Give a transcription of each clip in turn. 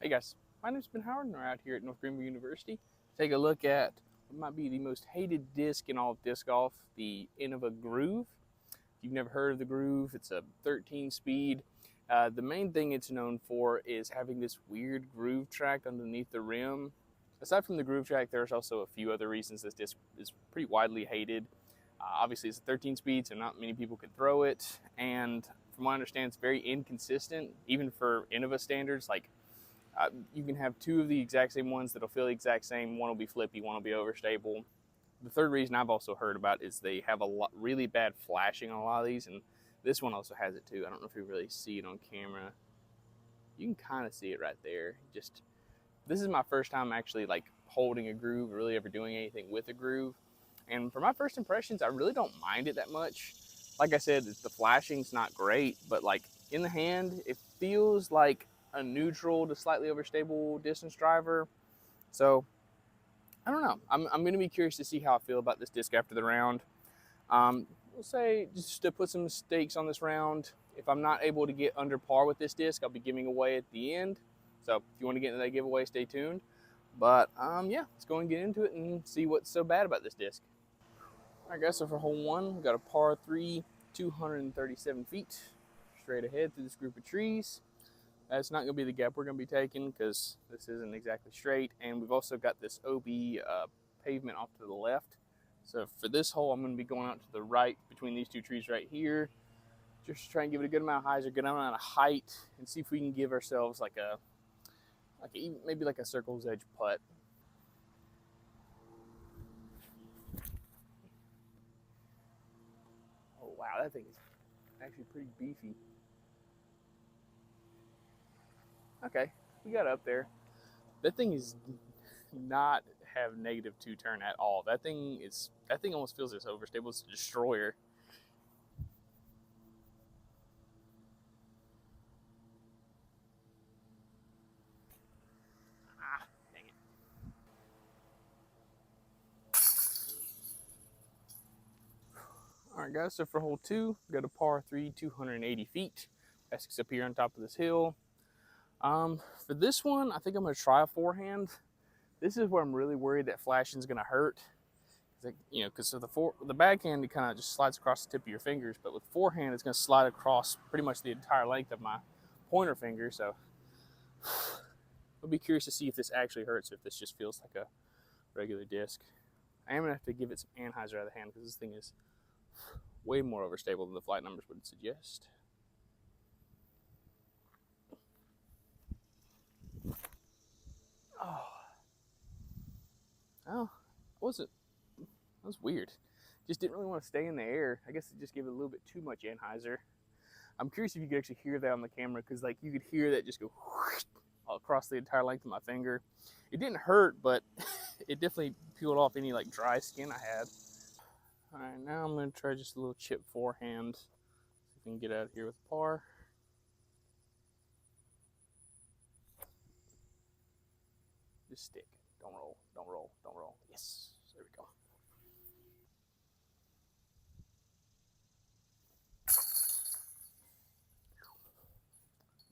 Hey guys, my name's Ben Howard and we're out here at North Greenville University. Take a look at what might be the most hated disc in all of disc golf, the Innova Groove. If you've never heard of the Groove, it's a 13 speed. The main thing it's known for is having this weird groove track underneath the rim. Aside from the groove track, there's also a few other reasons this disc is pretty widely hated. Obviously, it's a 13 speed, so not many people can throw it. And from what I understand, it's very inconsistent, even for Innova standards. Like, you can have two of the exact same ones that'll feel the exact same. One will be flippy, one will be overstable. The third reason I've also heard about is they have really bad flashing on a lot of these, and this one also has it too. I don't know if you really see it on camera. You can kind of see it right there. Just, this is my first time actually like holding a groove or really ever doing anything with a groove. And for my first impressions, I really don't mind it that much. Like I said, the flashing's not great, but like in the hand, it feels like a neutral to slightly overstable distance driver. So I don't know. I'm going to be curious to see how I feel about this disc after the round. We'll say just to put some stakes on this round. If I'm not able to get under par with this disc, I'll be giving away at the end. So if you want to get into that giveaway, stay tuned. But yeah, let's go and get into it and see what's so bad about this disc. All right, guys, so for hole one, we've got a par 3, 237 feet straight ahead through this group of trees. That's not going to be the gap we're going to be taking because this isn't exactly straight. And we've also got this OB pavement off to the left. So for this hole, I'm going to be going out to the right between these two trees right here. Just try and give it a good amount of hyzer, good amount of height, and see if we can give ourselves maybe like a circle's edge putt. Oh wow, that thing is actually pretty beefy. Okay, we got up there. That thing is not have -2 turn at all. That thing almost feels as overstable as a destroyer. Ah, dang it. All right, guys, so for hole two, we got a par 3, 280 feet. Basket's up here on top of this hill. For this one, I think I'm going to try a forehand. This is where I'm really worried that flashing is going to hurt. Because the backhand, it kind of just slides across the tip of your fingers, but with forehand, it's going to slide across pretty much the entire length of my pointer finger. So I'll be curious to see if this actually hurts, or if this just feels like a regular disc. I am going to have to give it some anhyzer out of the hand because this thing is way more overstable than the flight numbers would suggest. Oh, that was weird. Just didn't really want to stay in the air. I guess it just gave it a little bit too much anhyzer. I'm curious if you could actually hear that on the camera, because like you could hear that just go across the entire length of my finger. It didn't hurt, but it definitely peeled off any like dry skin I had. All right, now I'm going to try just a little chip forehand. See if we can get out of here with par. Just stick. Don't roll, don't roll, don't roll. Yes, there we go.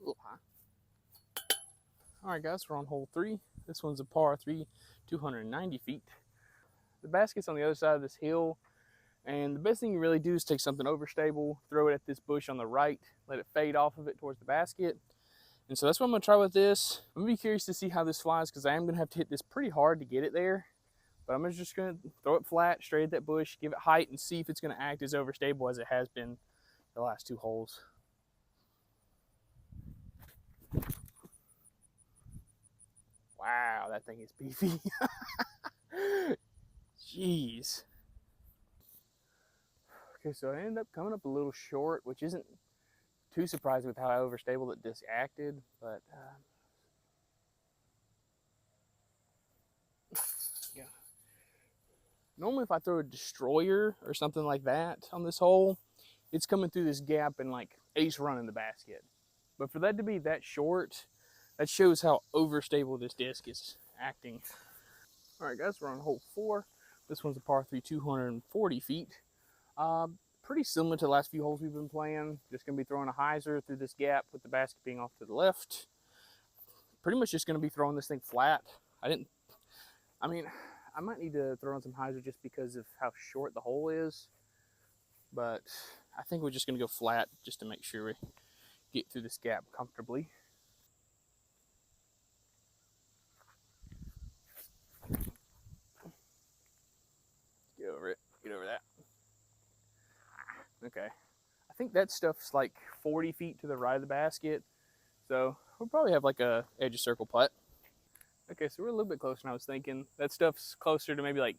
A little high. All right, guys, we're on hole 3. This one's a par 3, 290 feet. The basket's on the other side of this hill, and the best thing you really do is take something overstable, throw it at this bush on the right, let it fade off of it towards the basket. And so that's what I'm going to try with this. I'm going to be curious to see how this flies, because I am going to have to hit this pretty hard to get it there. But I'm just going to throw it flat, straight at that bush, give it height, and see if it's going to act as overstable as it has been the last 2 holes. Wow, that thing is beefy. Jeez. Okay, so I ended up coming up a little short, which isn't too surprising with how overstable the disc acted, but yeah. Normally if I throw a destroyer or something like that on this hole, it's coming through this gap and like ace running the basket. But for that to be that short, that shows how overstable this disc is acting. All right, guys, we're on hole 4. This one's a par 3, 240 feet. Pretty similar to the last few holes we've been playing. Just going to be throwing a hyzer through this gap with the basket being off to the left. pretty much just going to be throwing this thing flat. I mean, I might need to throw in some hyzer just because of how short the hole is, but I think we're just going to go flat just to make sure we get through this gap comfortably. Get over it. Get over that. Okay. I think that stuff's like 40 feet to the right of the basket, so we'll probably have like a edge of circle putt. Okay, so we're a little bit closer than I was thinking. That stuff's closer to maybe like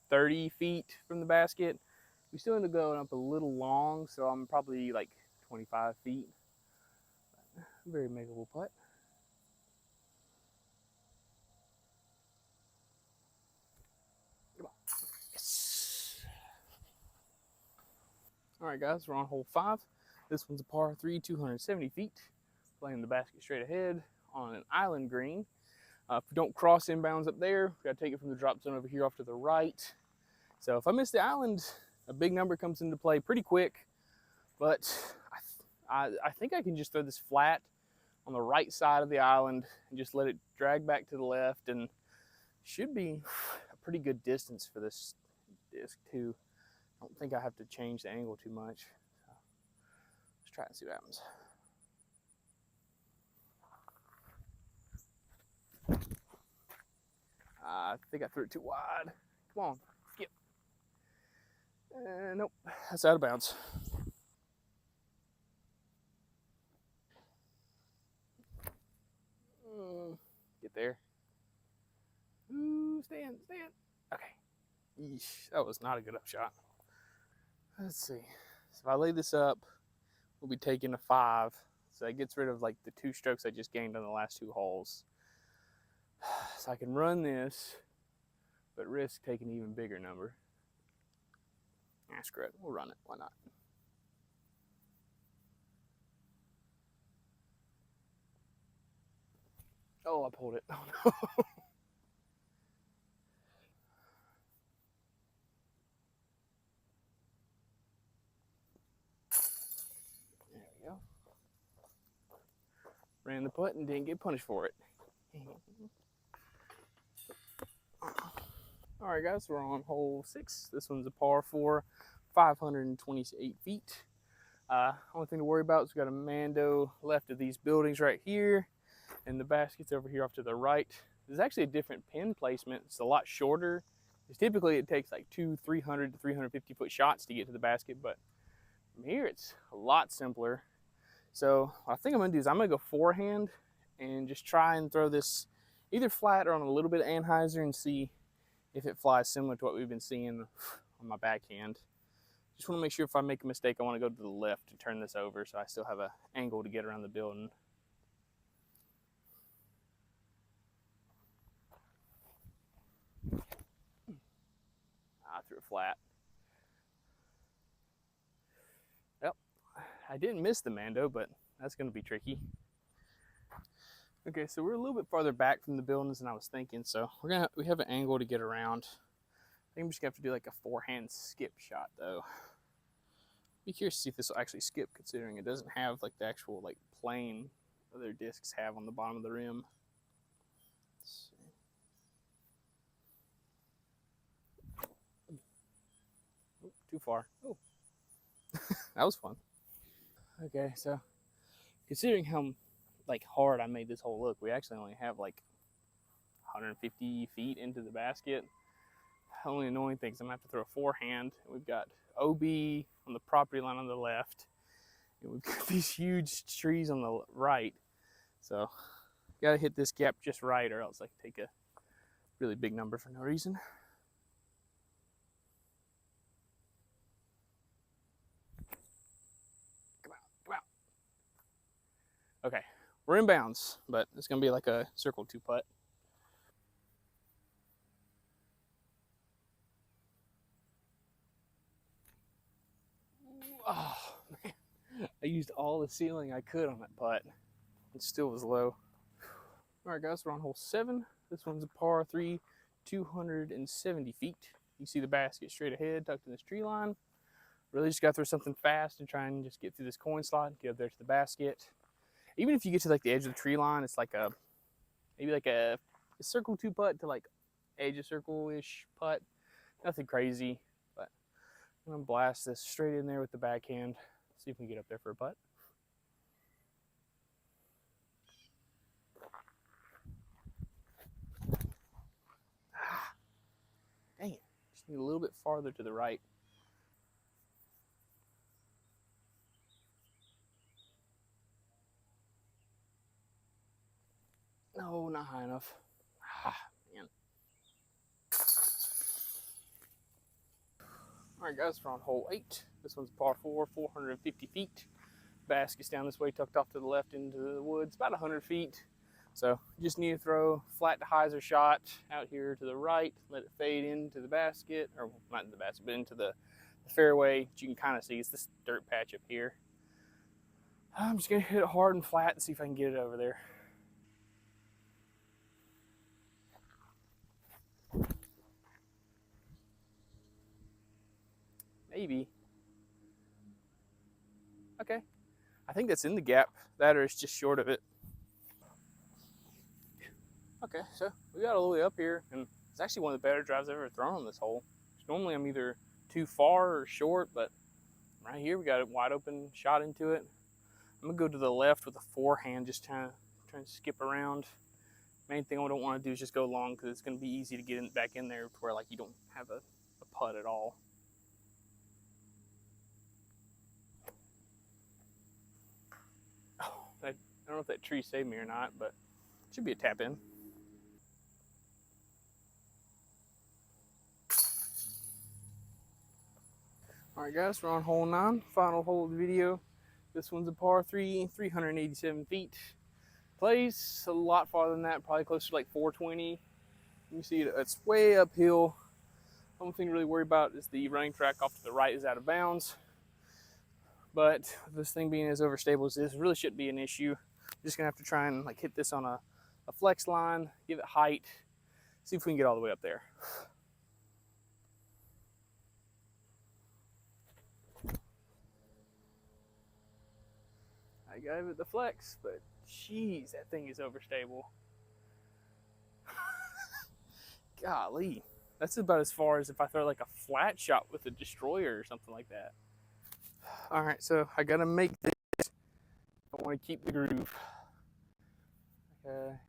30 feet from the basket. We still end up going up a little long, so I'm probably like 25 feet. Very makeable putt. Come on. Yes. All right, guys, we're on hole 5. This one's a par 3, 270 feet. Playing the basket straight ahead on an island green. If we don't cross inbounds up there, we got to take it from the drop zone over here off to the right. So if I miss the island, a big number comes into play pretty quick. But I think I can just throw this flat on the right side of the island and just let it drag back to the left, and should be a pretty good distance for this disc too. I don't think I have to change the angle too much. So let's try and see what happens. I think I threw it too wide. Come on, skip. Nope, that's out of bounds. Get there. Ooh, stand. Okay. Yeesh, that was not a good upshot. Let's see. So if I lay this up, we'll be taking a 5. So that gets rid of like the 2 strokes I just gained on the last 2 holes. So I can run this, but risk taking an even bigger number. Screw it. We'll run it. Why not? Oh, I pulled it. Oh, no. There we go. Ran the putt and didn't get punished for it. All right, guys, we're on hole 6. This one's a par 4, 528 feet. Only thing to worry about is we've got a Mando left of these buildings right here, and the basket's over here off to the right. There's actually a different pin placement. It's a lot shorter. Because typically it takes like 300 to 350 foot shots to get to the basket, but from here it's a lot simpler. So what I think I'm gonna do is I'm gonna go forehand and just try and throw this either flat or on a little bit of anhyzer and see if it flies similar to what we've been seeing on my backhand. Just want to make sure if I make a mistake, I want to go to the left to turn this over so I still have an angle to get around the building. I threw it flat. Yep, I didn't miss the Mando, but that's going to be tricky. Okay, so we're a little bit farther back from the buildings than I was thinking, so we have an angle to get around. I think I'm just gonna have to do like a forehand skip shot though. Be curious to see if this will actually skip, considering it doesn't have like the actual like plane other discs have on the bottom of the rim. Let's see. Oh, too far. Oh, that was fun. Okay, so considering how like hard I made this hole look, we actually only have like 150 feet into the basket. The only annoying thing is I'm gonna have to throw a forehand. We've got OB on the property line on the left, and we've got these huge trees on the right. So gotta hit this gap just right, or else I can take a really big number for no reason. Come out. Okay, we're in bounds, but it's gonna be like a circle 2 putt. Oh man, I used all the ceiling I could on that putt. It still was low. All right, guys, we're on hole 7. This one's a par 3, 270 feet. You see the basket straight ahead, tucked in this tree line. Really just got to throw something fast and try and just get through this coin slot, get up there to the basket. Even if you get to like the edge of the tree line, it's like a maybe like a circle 2 putt to like edge of circle-ish putt. Nothing crazy, but I'm gonna blast this straight in there with the backhand. See if we can get up there for a putt. Dang it, just need a little bit farther to the right. No, not high enough. Man. All right, guys, we're on hole 8. This one's par 4, 450 feet. Basket's down this way, tucked off to the left into the woods, about 100 feet. So you just need to throw flat to hyzer shot out here to the right, let it fade into the basket, or not in the basket, but into the fairway. You can kind of see it's this dirt patch up here. I'm just gonna hit it hard and flat and see if I can get it over there. Maybe. Okay. I think that's in the gap. That or it's just short of it. Okay, so we got all the way up here, and it's actually one of the better drives I've ever thrown on this hole. Normally I'm either too far or short, but right here we got a wide open shot into it. I'm gonna go to the left with a forehand, just trying to skip around. Main thing I don't want to do is just go long, because it's gonna be easy to get back in there to where like you don't have a putt at all. Oh, I don't know if that tree saved me or not, but it should be a tap in. All right, guys, we're on hole 9, final hole of the video. This one's a par 3, 387 feet. Plays a lot farther than that, probably closer to like 420. You see it's way uphill. The only thing to really worry about is the running track off to the right is out of bounds. But this thing being as overstable as this, really shouldn't be an issue. I'm just gonna have to try and like hit this on a flex line, give it height, see if we can get all the way up there. I gave it the flex, but jeez, that thing is overstable. Golly, that's about as far as if I throw like a flat shot with a destroyer or something like that. All right, so I gotta make this. I want to keep the groove.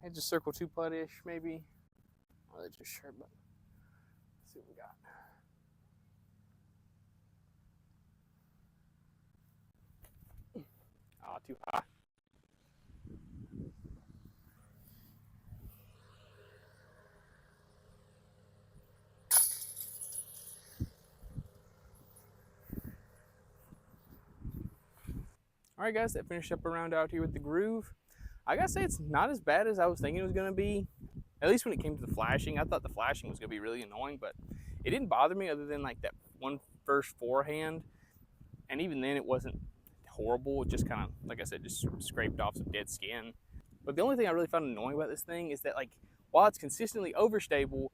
It's just circle 2 putt-ish maybe. Oh, that's just sure, but let's see what we got. Oh, too high. All right, guys, that finished up a round out here with the groove. I gotta say, it's not as bad as I was thinking it was gonna be. At least when it came to the flashing, I thought the flashing was gonna be really annoying, but it didn't bother me other than like that one first forehand. And even then it wasn't horrible. It just kind of, like I said, just scraped off some dead skin. But the only thing I really found annoying about this thing is that like, while it's consistently overstable,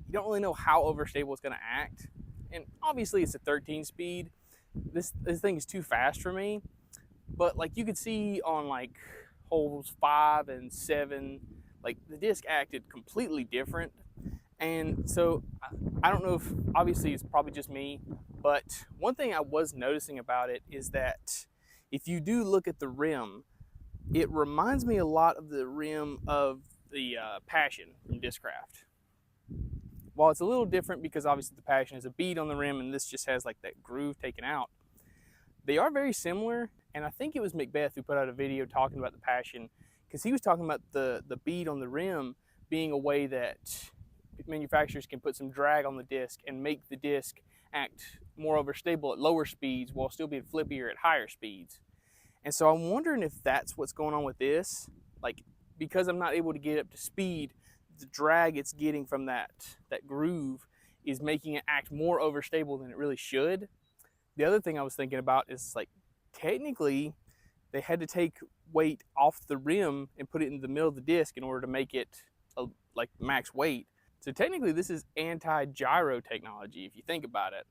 you don't really know how overstable it's gonna act. And obviously it's a 13 speed. This thing is too fast for me. But like you could see on like holes 5 and 7, like the disc acted completely different. And so I don't know if, obviously it's probably just me, but one thing I was noticing about it is that if you do look at the rim, it reminds me a lot of the rim of the Passion from Discraft. While it's a little different because obviously the Passion has a bead on the rim and this just has like that groove taken out, they are very similar. And I think it was Macbeth who put out a video talking about the Passion, because he was talking about the bead on the rim being a way that manufacturers can put some drag on the disc and make the disc act more overstable at lower speeds while still being flippier at higher speeds. And so I'm wondering if that's what's going on with this. Like, because I'm not able to get up to speed, the drag it's getting from that groove is making it act more overstable than it really should. The other thing I was thinking about is like, technically they had to take weight off the rim and put it in the middle of the disc in order to make it like max weight. So technically this is anti-gyro technology if you think about it.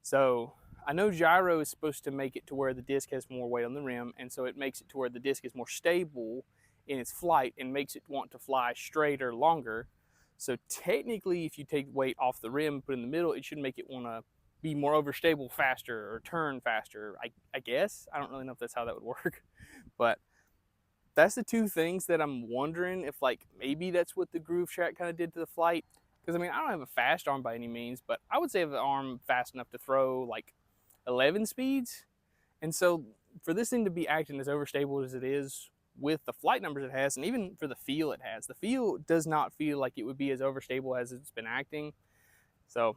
So I know gyro is supposed to make it to where the disc has more weight on the rim, and so it makes it to where the disc is more stable in its flight and makes it want to fly straighter longer. So technically, if you take weight off the rim, put it in the middle, it should make it want to be more overstable faster or turn faster, I guess. I don't really know if that's how that would work. But that's the two things that I'm wondering if, like, maybe that's what the groove track kind of did to the flight. Because, I mean, I don't have a fast arm by any means, but I would say I have an arm fast enough to throw, like, 11 speeds. And so for this thing to be acting as overstable as it is with the flight numbers it has, and even for the feel it has, the feel does not feel like it would be as overstable as it's been acting. So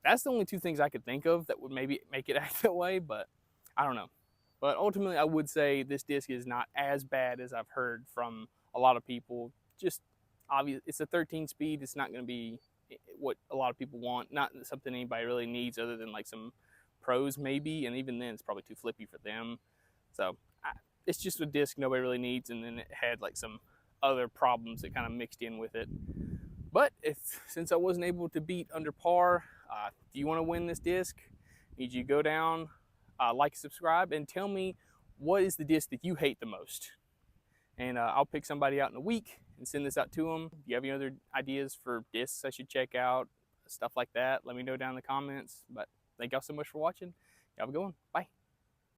that's the only two things I could think of that would maybe make it act that way, but I don't know. But ultimately, I would say this disc is not as bad as I've heard from a lot of people. Just obvious, it's a 13 speed. It's not going to be what a lot of people want. Not something anybody really needs, other than like some pros maybe, and even then, it's probably too flippy for them. So it's just a disc nobody really needs, and then it had like some other problems that kind of mixed in with it. But since I wasn't able to beat under par, if you want to win this disc, I need you to go down, like, subscribe, and tell me what is the disc that you hate the most. And I'll pick somebody out in a week and send this out to them. If you have any other ideas for discs I should check out, stuff like that, let me know down in the comments. But thank y'all so much for watching. Y'all have a good one. Bye.